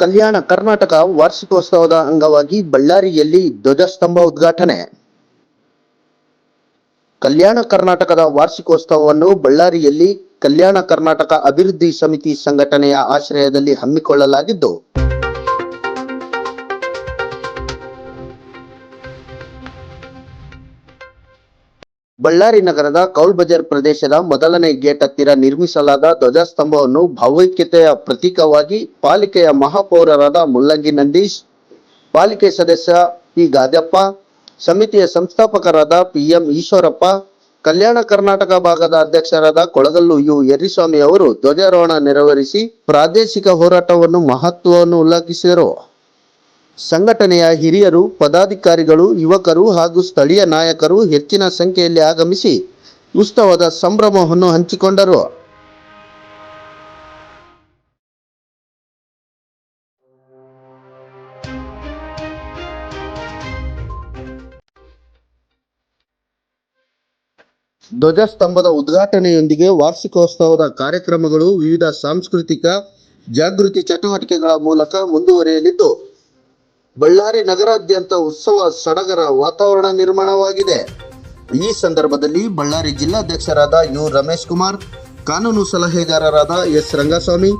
ಕಲ್ಯಾಣ ಕರ್ನಾಟಕ ವಾರ್ಷಿಕೋತ್ಸವದ ಅಂಗವಾಗಿ ಬಳ್ಳಾರಿಯಲ್ಲಿ ಧ್ವಜಸ್ತಂಭ ಉದ್ಘಾಟನೆ. ಕಲ್ಯಾಣ ಕರ್ನಾಟಕದ ವಾರ್ಷಿಕೋತ್ಸವವನ್ನು ಬಳ್ಳಾರಿಯಲ್ಲಿ ಕಲ್ಯಾಣ ಕರ್ನಾಟಕ ಅಭಿವೃದ್ಧಿ ಸಮಿತಿ ಸಂಘಟನೆಯ ಆಶ್ರಯದಲ್ಲಿ ಹಮ್ಮಿಕೊಳ್ಳಲಾಗಿದ್ದು, ಬಳ್ಳಾರಿ ನಗರದ ಕೌಲ್ ಬಜಾರ್ ಪ್ರದೇಶದ ಮೊದಲನೇ ಗೇಟ್ ಹತ್ತಿರ ನಿರ್ಮಿಸಲಾದ ಧ್ವಜಸ್ತಂಭವನ್ನು ಭಾವೈಕ್ಯತೆಯ ಪ್ರತೀಕವಾಗಿ ಪಾಲಿಕೆಯ ಮಹಾಪೌರರಾದ ಮುಲ್ಲಂಗಿ ನಂದೀಶ್, ಪಾಲಿಕೆ ಸದಸ್ಯ ಪಿ ಗಾದ್ಯಪ್ಪ, ಸಮಿತಿಯ ಸಂಸ್ಥಾಪಕರಾದ ಪಿಎಂ ಈಶ್ವರಪ್ಪ, ಕಲ್ಯಾಣ ಕರ್ನಾಟಕ ಭಾಗದ ಅಧ್ಯಕ್ಷರಾದ ಕೊಳಗಲ್ಲು ಯು ಯರ್ರಿಸ್ವಾಮಿ ಅವರು ಧ್ವಜಾರೋಹಣ ನೆರವೇರಿಸಿ ಪ್ರಾದೇಶಿಕ ಹೋರಾಟವನ್ನು ಮಹತ್ವವನ್ನು ಉಲ್ಲೇಖಿಸಿದರು. ಸಂಘಟನೆಯ ಹಿರಿಯರು, ಪದಾಧಿಕಾರಿಗಳು, ಯುವಕರು ಹಾಗೂ ಸ್ಥಳೀಯ ನಾಯಕರು ಹೆಚ್ಚಿನ ಸಂಖ್ಯೆಯಲ್ಲಿ ಆಗಮಿಸಿ ಉತ್ಸವದ ಸಂಭ್ರಮವನ್ನು ಹಂಚಿಕೊಂಡರು. ಧ್ವಜಸ್ತಂಭದ ಉದ್ಘಾಟನೆಯೊಂದಿಗೆ ವಾರ್ಷಿಕೋತ್ಸವದ ಕಾರ್ಯಕ್ರಮಗಳು ವಿವಿಧ ಸಾಂಸ್ಕೃತಿಕ ಜಾಗೃತಿ ಚಟುವಟಿಕೆಗಳ ಮೂಲಕ ಮುಂದುವರಿಯಲಿದ್ದು, ಬಳ್ಳಾರಿ ನಗರಾದ್ಯಂತ ಉತ್ಸವ ಸಡಗರ ವಾತಾವರಣ ನಿರ್ಮಾಣವಾಗಿದೆ. ಈ ಸಂದರ್ಭದಲ್ಲಿ ಬಳ್ಳಾರಿ ಜಿಲ್ಲಾಧ್ಯಕ್ಷರಾದ ಯು ರಮೇಶ್ ಕುಮಾರ್, ಕಾನೂನು ಸಲಹೆಗಾರರಾದ ಎಸ್ ರಂಗಸ್ವಾಮಿ,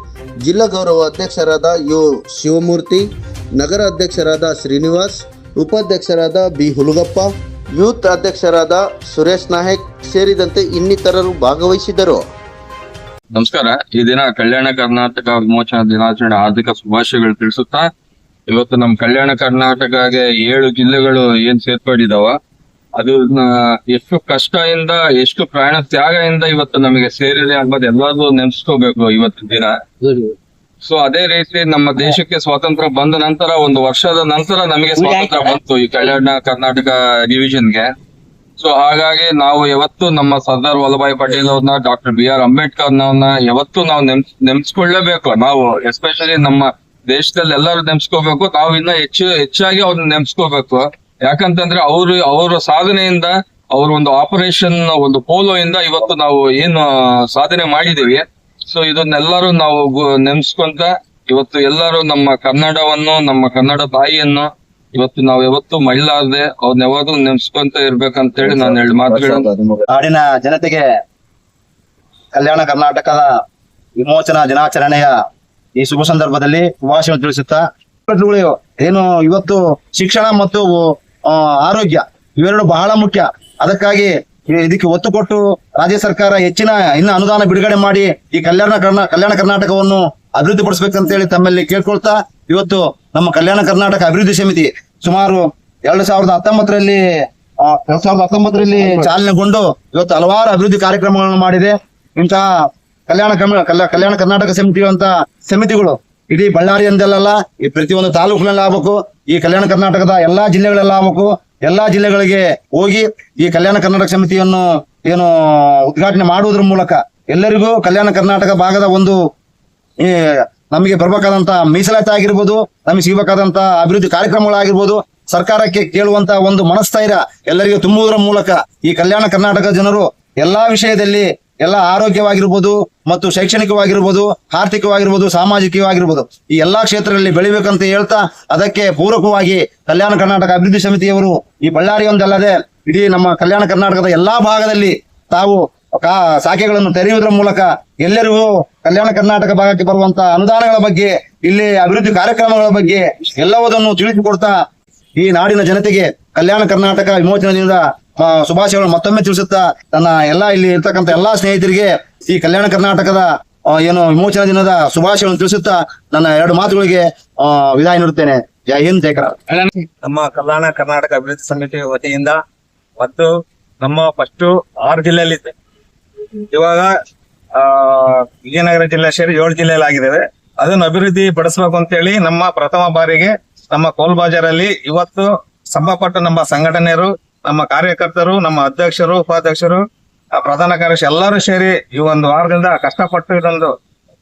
ಜಿಲ್ಲಾ ಗೌರವ ಅಧ್ಯಕ್ಷರಾದ ಯು ಶಿವಮೂರ್ತಿ, ನಗರ ಅಧ್ಯಕ್ಷರಾದ ಶ್ರೀನಿವಾಸ್, ಉಪಾಧ್ಯಕ್ಷರಾದ ಬಿ ಹುಲಗಪ್ಪ, ಯೂತ್ ಅಧ್ಯಕ್ಷರಾದ ಸುರೇಶ್ ನಾಯಕ್ ಸೇರಿದಂತೆ ಇನ್ನಿತರರು ಭಾಗವಹಿಸಿದರು. ನಮಸ್ಕಾರ. ಈ ದಿನ ಕಲ್ಯಾಣ ಕರ್ನಾಟಕ ವಿಮೋಚನಾ ದಿನಾಚರಣೆ ಹಾರ್ದಿಕ ಶುಭಾಶಯಗಳು ತಿಳಿಸುತ್ತಾ, ಇವತ್ತು ನಮ್ಮ ಕಲ್ಯಾಣ ಕರ್ನಾಟಕಗೆ 7 ಜಿಲ್ಲೆಗಳು ಏನ್ ಸೇರ್ಪಡಿದಾವ, ಅದು ಎಷ್ಟು ಕಷ್ಟದಿಂದ, ಎಷ್ಟು ಪ್ರಾಣ ತ್ಯಾಗದಿಂದ ಇವತ್ತು ನಮಗೆ ಸೇರಿದೆ ಅನ್ನೋದು ಎಲ್ಲಾದ್ರೂ ನೆನ್ಸ್ಕೋಬೇಕು ಇವತ್ತು ದಿನ. ಸೊ ಅದೇ ರೀತಿ ನಮ್ಮ ದೇಶಕ್ಕೆ ಸ್ವಾತಂತ್ರ್ಯ ಬಂದ ನಂತರ 1 ವರ್ಷದ ನಂತರ ನಮಗೆ ಸ್ವಾತಂತ್ರ್ಯ ಬಂತು ಈ ಕಲ್ಯಾಣ ಕರ್ನಾಟಕ ಡಿವಿಷನ್ಗೆ. ಸೊ ಹಾಗಾಗಿ ನಾವು ಯಾವತ್ತು ನಮ್ಮ ಸರ್ದಾರ್ ವಲ್ಲಭಾಯ್ ಪಟೇಲ್ ಅವ್ರನ್ನ, ಡಾಕ್ಟರ್ BR ಅಂಬೇಡ್ಕರ್ನವ್ರನ್ನ ಯಾವತ್ತು ನಾವು ನೆನ್ಸ್ಕೊಳ್ಳೇಬೇಕು. ನಾವು ಎಸ್ಪೆಷಲಿ ನಮ್ಮ ದೇಶದಲ್ಲಿ ಎಲ್ಲರೂ ನೆನ್ಸ್ಕೋಬೇಕು. ನಾವು ಇನ್ನ ಹೆಚ್ಚಾಗಿ ಅವ್ರನ್ನ ನೆನ್ಸ್ಕೋಬೇಕು. ಯಾಕಂತಂದ್ರೆ ಅವರ ಸಾಧನೆಯಿಂದ, ಅವ್ರ ಒಂದು ಆಪರೇಷನ್, ಒಂದು ಪೋಲೋ ಇಂದ ಇವತ್ತು ನಾವು ಏನು ಸಾಧನೆ ಮಾಡಿದೀವಿ. ಸೊ ಇದನ್ನೆಲ್ಲರೂ ನಾವು ನೆನ್ಸ್ಕೊಂತ ಇವತ್ತು ಎಲ್ಲರೂ ನಮ್ಮ ಕನ್ನಡವನ್ನು, ನಮ್ಮ ಕನ್ನಡ ತಾಯಿಯನ್ನು ಇವತ್ತು ನಾವು ಯಾವತ್ತು ಮಹಿಳಾರದೆ ಅವ್ರನ್ನ ಯಾವಾಗ್ಲೂ ನೆನ್ಸ್ಕೊಂತ ಇರ್ಬೇಕಂತೇಳಿ ನಾನು 2 ಮಾತುಗಳನ್ನು ನಾಡಿನ ಜನತೆಗೆ ಕಲ್ಯಾಣ ಕರ್ನಾಟಕದ ವಿಮೋಚನಾ ದಿನಾಚರಣೆಯ ಈ ಶುಭ ಸಂದರ್ಭದಲ್ಲಿ ಶುಭಾಶಯ ತಿಳಿಸುತ್ತಾ, ಏನು ಇವತ್ತು ಶಿಕ್ಷಣ ಮತ್ತು ಆರೋಗ್ಯ ಇವೆರಡು ಬಹಳ ಮುಖ್ಯ. ಅದಕ್ಕಾಗಿ ಇದಕ್ಕೆ ಒತ್ತು ಕೊಟ್ಟು ರಾಜ್ಯ ಸರ್ಕಾರ ಹೆಚ್ಚಿನ ಅನುದಾನ ಬಿಡುಗಡೆ ಮಾಡಿ ಈ ಕಲ್ಯಾಣ ಕರ್ನಾಟಕವನ್ನು ಅಭಿವೃದ್ಧಿ ಪಡಿಸಬೇಕಂತ ಹೇಳಿ ತಮ್ಮಲ್ಲಿ ಕೇಳ್ಕೊಳ್ತಾ, ಇವತ್ತು ನಮ್ಮ ಕಲ್ಯಾಣ ಕರ್ನಾಟಕ ಅಭಿವೃದ್ಧಿ ಸಮಿತಿ ಸುಮಾರು 2019ರಲ್ಲಿ ಚಾಲನೆಗೊಂಡು ಇವತ್ತು ಹಲವಾರು ಅಭಿವೃದ್ಧಿ ಕಾರ್ಯಕ್ರಮಗಳನ್ನು ಮಾಡಿದೆ. ಇಂತಹ ಕಲ್ಯಾಣ ಕರ್ನಾಟಕ ಸಮಿತಿಯುವಂತ ಸಮಿತಿಗಳು ಇಡೀ ಬಳ್ಳಾರಿಯಂದಲ್ಲ, ಈ ಪ್ರತಿಯೊಂದು ತಾಲೂಕಿನಲ್ಲಿ ಆಗ್ಬೇಕು, ಈ ಕಲ್ಯಾಣ ಕರ್ನಾಟಕದ ಎಲ್ಲಾ ಜಿಲ್ಲೆಗಳೆಲ್ಲ ಆಗ್ಬೇಕು. ಎಲ್ಲಾ ಜಿಲ್ಲೆಗಳಿಗೆ ಹೋಗಿ ಈ ಕಲ್ಯಾಣ ಕರ್ನಾಟಕ ಸಮಿತಿಯನ್ನು ಏನು ಉದ್ಘಾಟನೆ ಮಾಡುವುದರ ಮೂಲಕ ಎಲ್ಲರಿಗೂ ಕಲ್ಯಾಣ ಕರ್ನಾಟಕ ಭಾಗದ ಒಂದು ನಮಗೆ ಬರ್ಬೇಕಾದಂತ ಮೀಸಲಾತಿ ಆಗಿರ್ಬೋದು, ನಮಗೆ ಸಿಗಬೇಕಾದಂತ ಅಭಿವೃದ್ಧಿ ಕಾರ್ಯಕ್ರಮಗಳಾಗಿರ್ಬೋದು, ಸರ್ಕಾರಕ್ಕೆ ಕೇಳುವಂತ ಒಂದು ಮನಸ್ಥೈರ್ಯ ಎಲ್ಲರಿಗೂ ತುಂಬುವುದರ ಮೂಲಕ ಈ ಕಲ್ಯಾಣ ಕರ್ನಾಟಕ ಜನರು ಎಲ್ಲಾ ವಿಷಯದಲ್ಲಿ, ಎಲ್ಲ ಆರೋಗ್ಯವಾಗಿರ್ಬೋದು ಮತ್ತು ಶೈಕ್ಷಣಿಕವಾಗಿರ್ಬೋದು, ಆರ್ಥಿಕವಾಗಿರ್ಬೋದು, ಸಾಮಾಜಿಕವಾಗಿರ್ಬೋದು, ಈ ಎಲ್ಲಾ ಕ್ಷೇತ್ರಗಳಲ್ಲಿ ಬೆಳಿಬೇಕಂತ ಹೇಳ್ತಾ, ಅದಕ್ಕೆ ಪೂರಕವಾಗಿ ಕಲ್ಯಾಣ ಕರ್ನಾಟಕ ಅಭಿವೃದ್ಧಿ ಸಮಿತಿಯವರು ಈ ಬಳ್ಳಾರಿ ಒಂದಲ್ಲದೆ ಇಡೀ ನಮ್ಮ ಕಲ್ಯಾಣ ಕರ್ನಾಟಕದ ಎಲ್ಲಾ ಭಾಗದಲ್ಲಿ ತಾವು ಶಾಖೆಗಳನ್ನು ತೆರೆಯುವುದರ ಮೂಲಕ ಎಲ್ಲರಿಗೂ ಕಲ್ಯಾಣ ಕರ್ನಾಟಕ ಭಾಗಕ್ಕೆ ಬರುವಂತ ಅನುದಾನಗಳ ಬಗ್ಗೆ, ಇಲ್ಲಿ ಅಭಿವೃದ್ಧಿ ಕಾರ್ಯಕ್ರಮಗಳ ಬಗ್ಗೆ ಎಲ್ಲವನ್ನೂ ತಿಳಿಸಿಕೊಡ್ತಾ ಈ ನಾಡಿನ ಜನತೆಗೆ ಕಲ್ಯಾಣ ಕರ್ನಾಟಕ ವಿಮೋಚನಾ ದಿನದ ಶುಭಾಶಯಗಳನ್ನು ಮತ್ತೊಮ್ಮೆ ತಿಳಿಸುತ್ತಾ, ನನ್ನ ಇಲ್ಲಿ ಇರ್ತಕ್ಕಂಥ ಎಲ್ಲಾ ಸ್ನೇಹಿತರಿಗೆ ಈ ಕಲ್ಯಾಣ ಕರ್ನಾಟಕದ ಏನು ವಿಮೋಚನಾ ದಿನದ ಶುಭಾಶಯಗಳನ್ನು ತಿಳಿಸುತ್ತಾ ನನ್ನ 2 ಮಾತುಗಳಿಗೆ ವಿದಾಯ ನೀಡುತ್ತೇನೆ. ಜೈ ಹಿಂದ್, ಜೈ ಕರ್ನಾಟಕ. ನಮ್ಮ ಕಲ್ಯಾಣ ಕರ್ನಾಟಕ ಅಭಿವೃದ್ಧಿ ಸಮಿತಿ ವತಿಯಿಂದ ಮತ್ತು ನಮ್ಮ ಫಸ್ಟ್ 6 ಜಿಲ್ಲೆಯಲ್ಲಿ ಇವಾಗ ವಿಜಯನಗರ ಜಿಲ್ಲೆ ಸೇರಿ 7 ಜಿಲ್ಲೆಯಲ್ಲಿ ಆಗಿದ್ದೇವೆ. ಅದನ್ನು ಅಭಿವೃದ್ಧಿ ಪಡಿಸಬೇಕು ಅಂತ ಹೇಳಿ ನಮ್ಮ ಪ್ರಥಮ ಬಾರಿಗೆ ನಮ್ಮ ಕೋಲ್ ಬಾಜಾರಲ್ಲಿ ಇವತ್ತು ಸಂಬಂಧಪಟ್ಟ ನಮ್ಮ ಸಂಘಟನೆಯರು, ನಮ್ಮ ಕಾರ್ಯಕರ್ತರು, ನಮ್ಮ ಅಧ್ಯಕ್ಷರು, ಉಪಾಧ್ಯಕ್ಷರು, ಪ್ರಧಾನ ಕಾರ್ಯದರ್ಶಿ ಎಲ್ಲರೂ ಸೇರಿ ಈ 1 ವಾರದಿಂದ ಕಷ್ಟಪಟ್ಟು ಇದೊಂದು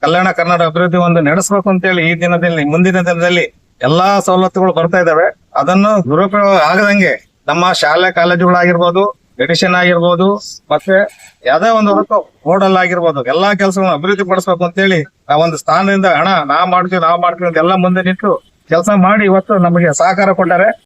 ಕಲ್ಯಾಣ ಕರ್ನಾಟಕ ಅಭಿವೃದ್ಧಿ ಒಂದು ನಡೆಸಬೇಕು ಅಂತ ಹೇಳಿ ಈ ದಿನದಲ್ಲಿ, ಮುಂದಿನ ದಿನದಲ್ಲಿ ಎಲ್ಲಾ ಸವಲತ್ತುಗಳು ಬರ್ತಾ ಇದಾವೆ. ಅದನ್ನು ದುರುಪಯೋಗ ಆಗದಂಗೆ ನಮ್ಮ ಶಾಲೆ ಕಾಲೇಜುಗಳಾಗಿರ್ಬೋದು, ಎಡಿಷನ್ ಆಗಿರ್ಬೋದು, ಮತ್ತೆ ಯಾವುದೇ ಒಂದು ಬೋರ್ಡಲ್ ಆಗಿರ್ಬೋದು, ಎಲ್ಲಾ ಕೆಲಸಗಳನ್ನು ಅಭಿವೃದ್ಧಿ ಪಡಿಸಬೇಕು ಅಂತ ಹೇಳಿ ಆ ಒಂದು ಸ್ಥಾನದಿಂದ ಹಣ ನಾವ್ ಮಾಡ್ತೀವಿ ಅಂತ ಎಲ್ಲ ಮುಂದೆ ನಿಂತು ಕೆಲಸ ಮಾಡಿ ಇವತ್ತು ನಮಗೆ ಸಹಕಾರ ಕೊಟ್ಟಾರೆ.